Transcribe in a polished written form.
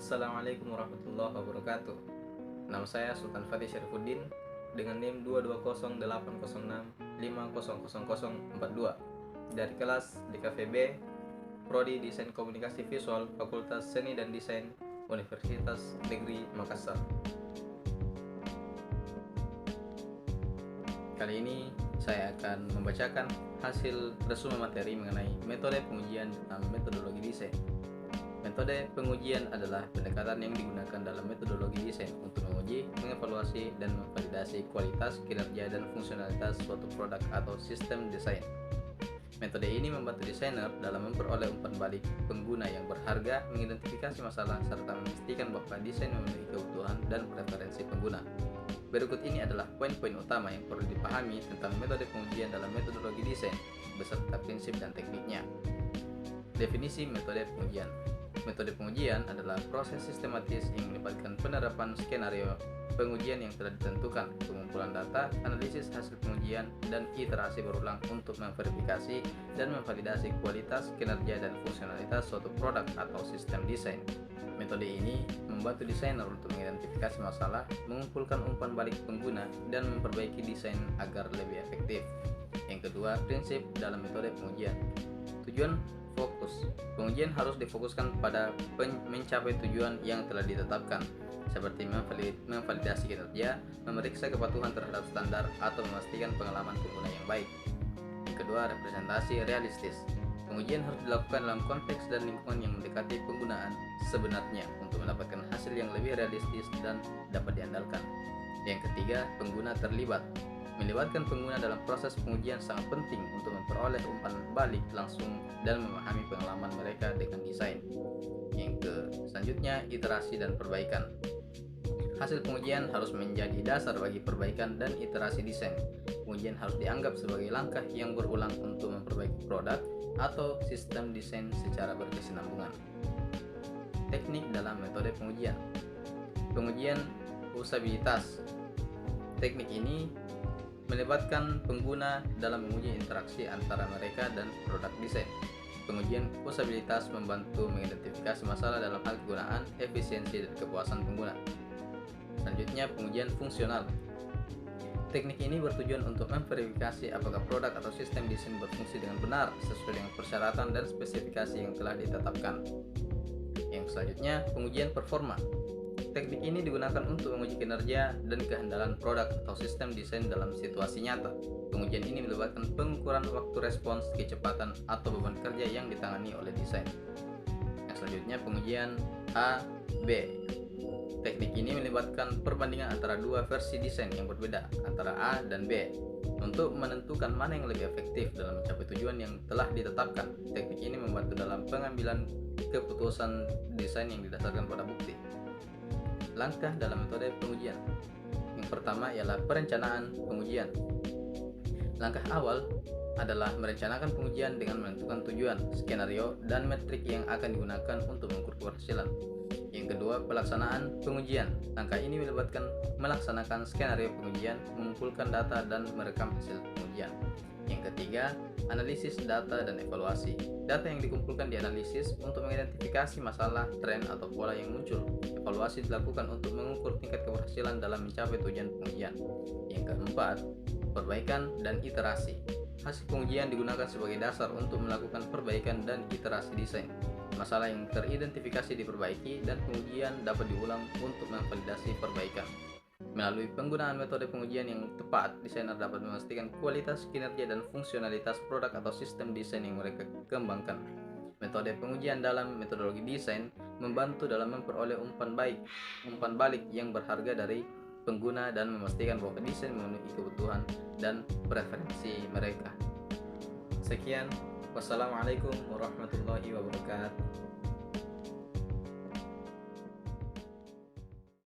Assalamualaikum warahmatullahi wabarakatuh. Nama saya Sultan Fatih Syarifuddin dengan NIM 2208006500042 dari kelas DKVB Prodi Desain Komunikasi Visual Fakultas Seni dan Desain Universitas Negeri Makassar. Kali ini saya akan membacakan hasil resume materi mengenai metode pengujian dalam metodologi desain. Metode pengujian adalah pendekatan yang digunakan dalam metodologi desain untuk menguji, mengevaluasi, dan memvalidasi kualitas, kinerja, dan fungsionalitas suatu produk atau sistem desain. Metode ini membantu desainer dalam memperoleh umpan balik pengguna yang berharga, mengidentifikasi masalah, serta memastikan bahwa desain memenuhi kebutuhan dan preferensi pengguna. Berikut ini adalah poin-poin utama yang perlu dipahami tentang metode pengujian dalam metodologi desain, beserta prinsip dan tekniknya. Definisi metode pengujian. Metode pengujian adalah proses sistematis yang melibatkan penerapan skenario pengujian yang telah ditentukan, pengumpulan data, analisis hasil pengujian, dan iterasi berulang untuk memverifikasi dan memvalidasi kualitas, kinerja, dan fungsionalitas suatu produk atau sistem desain. Metode ini membantu desainer untuk mengidentifikasi masalah, mengumpulkan umpan balik pengguna, dan memperbaiki desain agar lebih efektif. Yang kedua, prinsip dalam metode pengujian. Tujuan fokus. Pengujian harus difokuskan pada mencapai tujuan yang telah ditetapkan, seperti memvalidasi kinerja, memeriksa kepatuhan terhadap standar, atau memastikan pengalaman pengguna yang baik. Yang kedua, representasi realistis. Pengujian harus dilakukan dalam konteks dan lingkungan yang mendekati penggunaan sebenarnya untuk mendapatkan hasil yang lebih realistis dan dapat diandalkan. Yang ketiga, pengguna terlibat. Melibatkan pengguna dalam proses pengujian sangat penting untuk memperoleh umpan balik langsung dan memahami pengalaman mereka dengan desain. Selanjutnya, iterasi dan perbaikan. Hasil pengujian harus menjadi dasar bagi perbaikan dan iterasi desain. Pengujian harus dianggap sebagai langkah yang berulang untuk memperbaiki produk atau sistem desain secara berkesinambungan. Teknik dalam metode pengujian. Pengujian usabilitas. Teknik ini melibatkan pengguna dalam menguji interaksi antara mereka dan produk desain. Pengujian usabilitas membantu mengidentifikasi masalah dalam hal kegunaan, efisiensi, dan kepuasan pengguna. Selanjutnya, pengujian fungsional. Teknik ini bertujuan untuk memverifikasi apakah produk atau sistem desain berfungsi dengan benar sesuai dengan persyaratan dan spesifikasi yang telah ditetapkan. Yang selanjutnya, pengujian performa. Teknik ini digunakan untuk menguji kinerja dan kehandalan produk atau sistem desain dalam situasi nyata. Pengujian ini melibatkan pengukuran waktu respons, kecepatan, atau beban kerja yang ditangani oleh desain. Yang selanjutnya, pengujian A/B. Teknik ini melibatkan perbandingan antara dua versi desain yang berbeda, antara A dan B, untuk menentukan mana yang lebih efektif dalam mencapai tujuan yang telah ditetapkan. Teknik ini membantu dalam pengambilan keputusan desain yang didasarkan pada bukti. Langkah dalam metode pengujian. Yang pertama ialah perencanaan pengujian. Langkah awal adalah merencanakan pengujian dengan menentukan tujuan, skenario, dan metrik yang akan digunakan untuk mengukur keberhasilan. Yang kedua, pelaksanaan pengujian. Langkah ini melibatkan melaksanakan skenario pengujian, mengumpulkan data, dan merekam hasil pengujian. Yang ketiga, analisis data dan evaluasi. Data yang dikumpulkan dianalisis untuk mengidentifikasi masalah, tren, atau pola yang muncul. Evaluasi dilakukan untuk mengukur tingkat keberhasilan dalam mencapai tujuan pengujian. Yang keempat, perbaikan dan iterasi. Hasil pengujian digunakan sebagai dasar untuk melakukan perbaikan dan iterasi desain. Masalah yang teridentifikasi diperbaiki dan pengujian dapat diulang untuk memvalidasi perbaikan. Melalui penggunaan metode pengujian yang tepat, desainer dapat memastikan kualitas, kinerja, dan fungsionalitas produk atau sistem desain yang mereka kembangkan. Metode pengujian dalam metodologi desain membantu dalam memperoleh umpan balik yang berharga dari pengguna dan memastikan bahwa desain memenuhi kebutuhan dan preferensi mereka. Sekian, wassalamualaikum warahmatullahi wabarakatuh.